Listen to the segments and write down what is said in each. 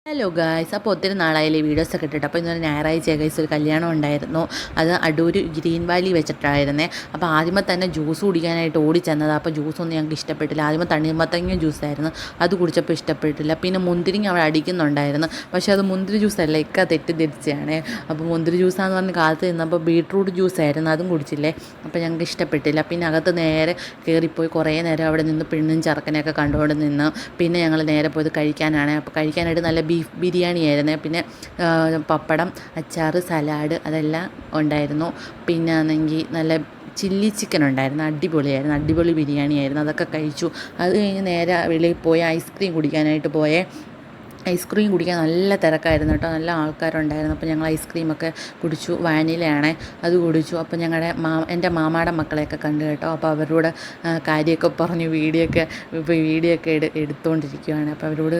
Hello guys, അപ്പോൾ ഒത്തിരി നാളായാലും വീഡിയോസൊക്കെ ഇട്ടിട്ട് അപ്പോൾ ഇന്നൊരു ഞായറാഴ്ച ഗൈസ് ഒരു കല്യാണം ഉണ്ടായിരുന്നു. അത് അടൂർ ഗ്രീൻ വാലി വെച്ചിട്ടായിരുന്നേ. അപ്പോൾ ആദ്യമേ തന്നെ ജ്യൂസ് കുടിക്കാനായിട്ട് ഓടി ചെന്നത്. അപ്പോൾ ജ്യൂസൊന്നും ഞങ്ങൾക്ക് ഇഷ്ടപ്പെട്ടില്ല. ആദ്യമേ തണ്ണിമത്തങ്ങ ജ്യൂസായിരുന്നു, അത് കുടിച്ചപ്പോൾ ഇഷ്ടപ്പെട്ടില്ല. പിന്നെ മുന്തിരിങ്ങ അവിടെ അടിക്കുന്നുണ്ടായിരുന്നു, പക്ഷേ അത് മുന്തിരി ജ്യൂസല്ല, ഇക്ക തെറ്റിദ്ധരിച്ചാണ്. അപ്പോൾ മുന്തിരി ജ്യൂസാന്ന് പറഞ്ഞ് കാലത്ത് നിന്നപ്പോൾ ബീട്രൂട്ട് ജ്യൂസായിരുന്നു, അതും കുടിച്ചില്ലേ. അപ്പോൾ ഞങ്ങൾക്ക് ഇഷ്ടപ്പെട്ടില്ല. പിന്നെ അകത്ത് നേരെ കയറിപ്പോയി കുറേ നേരം അവിടെ നിന്ന് പെണ്ണും ചെറുക്കനെയൊക്കെ കണ്ടുകൊണ്ട് നിന്ന്. പിന്നെ ഞങ്ങൾ നേരെ പോയത് കഴിക്കാനാണ്. അപ്പോൾ കഴിക്കാനായിട്ട് നല്ല ബീഫ് ബിരിയാണി ആയിരുന്നു. പിന്നെ പപ്പടം, അച്ചാർ, സലാഡ് അതെല്ലാം ഉണ്ടായിരുന്നു. പിന്നെ ആണെങ്കിൽ നല്ല ചില്ലി ചിക്കൻ ഉണ്ടായിരുന്നു, അടിപൊളിയായിരുന്നു, അടിപൊളി ബിരിയാണി ആയിരുന്നു. അതൊക്കെ കഴിച്ചു. അത് കഴിഞ്ഞ് നേരെ വെളിയിൽ പോയി ഐസ്ക്രീം കുടിക്കാനായിട്ട് പോയേ. ഐസ്ക്രീം കുടിക്കാൻ നല്ല തിരക്കായിരുന്നു കേട്ടോ, നല്ല ആൾക്കാരുണ്ടായിരുന്നു. അപ്പോൾ ഞങ്ങൾ ഐസ്ക്രീമൊക്കെ കുടിച്ചു, വാനിലയാണേ, അത് കുടിച്ചു. അപ്പോൾ ഞങ്ങളുടെ എൻ്റെ മാമാടെ മക്കളെയൊക്കെ കണ്ടു കേട്ടോ. അപ്പോൾ അവരോട് കാര്യമൊക്കെ പറഞ്ഞു, വീഡിയോ ഒക്കെ എടുത്തുകൊണ്ടിരിക്കുകയാണ്. അപ്പോൾ അവരോട്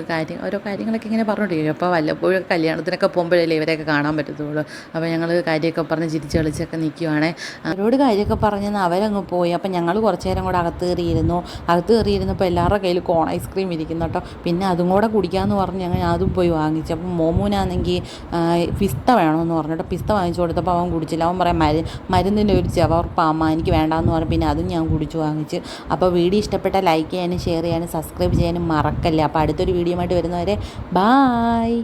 ഓരോ കാര്യങ്ങളൊക്കെ ഇങ്ങനെ പറഞ്ഞുകൊണ്ടിരിക്കും. അപ്പോൾ വല്ലപ്പോഴും കല്യാണത്തിനൊക്കെ പോകുമ്പോഴല്ലേ ഇവരെയൊക്കെ കാണാൻ പറ്റത്തുള്ളൂ. അപ്പോൾ ഞങ്ങൾ കാര്യമൊക്കെ പറഞ്ഞ് ചിരിച്ച് കളിച്ചൊക്കെ നിൽക്കുവാണേ. അവരോട് കാര്യമൊക്കെ പറഞ്ഞെന്ന് അവരങ്ങ് പോയി. അപ്പോൾ ഞങ്ങൾ കുറച്ച് നേരം കൂടെ അകത്ത് കയറിയിരുന്നപ്പോൾ എല്ലാവരുടെ കയ്യിൽ കോൺ ഐസ്ക്രീം ഇരിക്കുന്നു കേട്ടോ. പിന്നെ അതും കൂടെ കുടിക്കാമെന്ന് പറഞ്ഞ് ഞങ്ങൾ അതും പോയി വാങ്ങിച്ചു. അപ്പം മോമൂനാണെങ്കിൽ പിസ്ത വേണമെന്ന് പറഞ്ഞിട്ട് പിസ്ത വാങ്ങിച്ചു കൊടുത്തപ്പോൾ അവൻ കുടിച്ചില്ല. അവൻ പറയാം മരുന്നിൻ്റെ ഒരു ചവർപ്പാമ്മ, എനിക്ക് വേണ്ടാന്ന് പറഞ്ഞു. പിന്നെ അതും ഞാൻ വാങ്ങിച്ച്. അപ്പോൾ വീഡിയോ ഇഷ്ടപ്പെട്ടാൽ ലൈക്ക് ചെയ്യാനും ഷെയർ ചെയ്യാനും സബ്സ്ക്രൈബ് ചെയ്യാനും മറക്കല്ലേ. അപ്പോൾ അടുത്തൊരു വീഡിയോ ആയിട്ട് വരുന്നവരെ ബായ്.